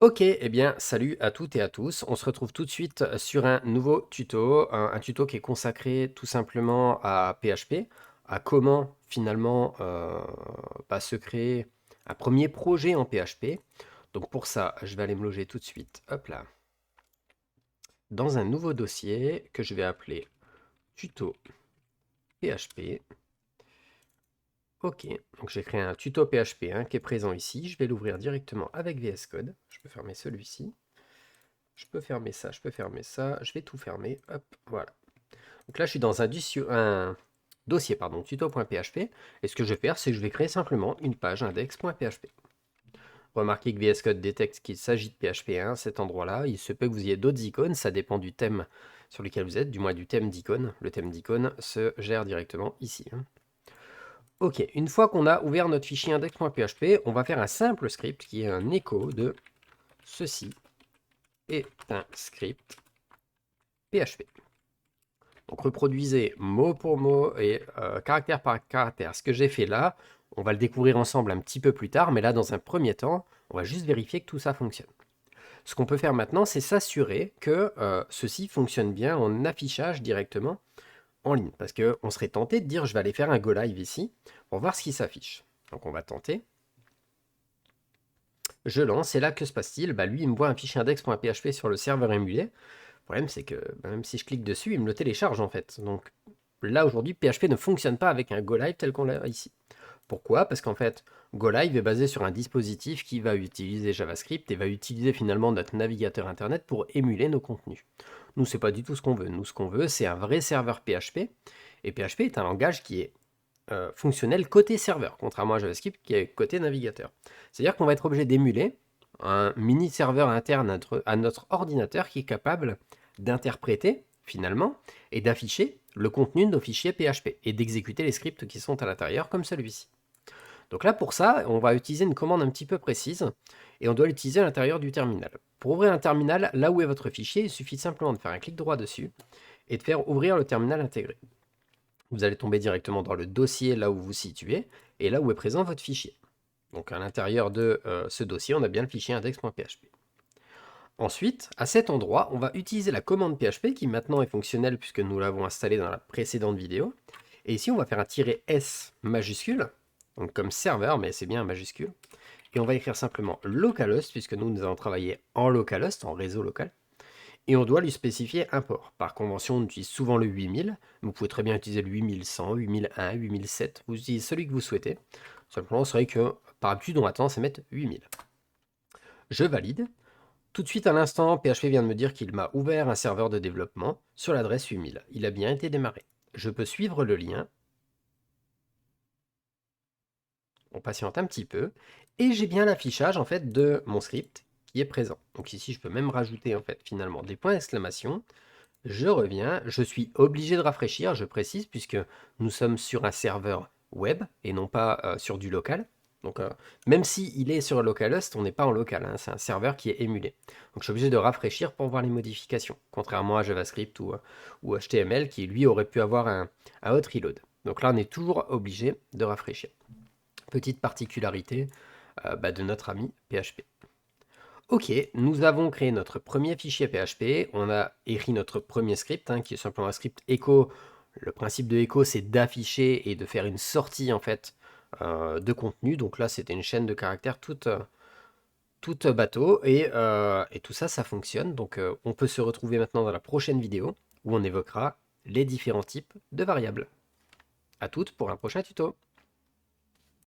Ok, eh bien, salut à toutes et à tous. On se retrouve tout de suite sur un nouveau tuto, un tuto qui est consacré tout simplement à PHP, à comment finalement se créer un premier projet en PHP. Donc pour ça, je vais aller me loger tout de suite, hop là, dans un nouveau dossier que je vais appeler tuto PHP. Ok, donc j'ai créé un tuto PHP qui est présent ici. Je vais l'ouvrir directement avec VS Code. Je peux fermer celui-ci. Je peux fermer ça, je peux fermer ça, je vais tout fermer, hop, voilà. Donc là, je suis dans un dossier, pardon, tuto.php, et ce que je vais faire, c'est que je vais créer simplement une page index.php. Remarquez que VS Code détecte qu'il s'agit de PHP1 à cet endroit-là. Il se peut que vous ayez d'autres icônes, ça dépend du thème sur lequel vous êtes, du moins du thème d'icône. Le thème d'icône se gère directement ici. Ok, une fois qu'on a ouvert notre fichier index.php, on va faire un simple script qui est un écho de ceci est un script PHP. Donc reproduisez mot pour mot et caractère par caractère. Ce que j'ai fait là, on va le découvrir ensemble un petit peu plus tard, mais là dans un premier temps, on va juste vérifier que tout ça fonctionne. Ce qu'on peut faire maintenant, c'est s'assurer que ceci fonctionne bien en affichage directement en ligne. Parce qu'on serait tenté de dire je vais aller faire un go live ici pour voir ce qui s'affiche. Donc on va tenter. Je lance, et là que se passe-t-il? Lui il me voit un fichier index.php sur le serveur émulé. Le problème c'est que même si je clique dessus, il me le télécharge en fait. Donc là, aujourd'hui, PHP ne fonctionne pas avec un GoLive tel qu'on l'a ici. Pourquoi? Parce qu'en fait, GoLive est basé sur un dispositif qui va utiliser JavaScript et va utiliser finalement notre navigateur Internet pour émuler nos contenus. Nous, c'est pas du tout ce qu'on veut. Nous, ce qu'on veut, c'est un vrai serveur PHP. Et PHP est un langage qui est fonctionnel côté serveur, contrairement à JavaScript qui est côté navigateur. C'est-à-dire qu'on va être obligé d'émuler un mini serveur interne à notre ordinateur qui est capable d'interpréter finalement et d'afficher le contenu de nos fichiers PHP et d'exécuter les scripts qui sont à l'intérieur comme celui-ci. Donc là pour ça, on va utiliser une commande un petit peu précise et on doit l'utiliser à l'intérieur du terminal. Pour ouvrir un terminal, là où est votre fichier, il suffit simplement de faire un clic droit dessus et de faire ouvrir le terminal intégré. Vous allez tomber directement dans le dossier là où vous vous situez et là où est présent votre fichier. Donc à l'intérieur de ce dossier, on a bien le fichier index.php. Ensuite, à cet endroit, on va utiliser la commande PHP qui maintenant est fonctionnelle puisque nous l'avons installée dans la précédente vidéo. Et ici, on va faire un "-s" majuscule, donc comme serveur, mais c'est bien un majuscule. Et on va écrire simplement localhost puisque nous allons travailler en localhost, en réseau local. Et on doit lui spécifier un port. Par convention, on utilise souvent le 8000. Vous pouvez très bien utiliser le 8100, 8001, 8007. Vous utilisez celui que vous souhaitez. Simplement, c'est vrai que par habitude, on a tendance à mettre 8000. Je valide. Tout de suite, à l'instant, PHP vient de me dire qu'il m'a ouvert un serveur de développement sur l'adresse 8000. Il a bien été démarré. Je peux suivre le lien. On patiente un petit peu. Et j'ai bien l'affichage en fait de mon script qui est présent. Donc ici, je peux même rajouter en fait finalement des points d'exclamation. Je reviens, je suis obligé de rafraîchir, je précise, puisque nous sommes sur un serveur web et non pas sur du local. Donc, même s'il est sur localhost, on n'est pas en local, hein, c'est un serveur qui est émulé. Donc, je suis obligé de rafraîchir pour voir les modifications, contrairement à JavaScript ou HTML qui, lui, aurait pu avoir un hot reload. Donc là, on est toujours obligé de rafraîchir. Petite particularité de notre ami PHP. Ok, nous avons créé notre premier fichier PHP, on a écrit notre premier script, qui est simplement un script echo. Le principe de echo, c'est d'afficher et de faire une sortie en fait de contenu. Donc là, c'était une chaîne de caractères toute bateau et tout ça, ça fonctionne. Donc on peut se retrouver maintenant dans la prochaine vidéo où on évoquera les différents types de variables. À toutes pour un prochain tuto.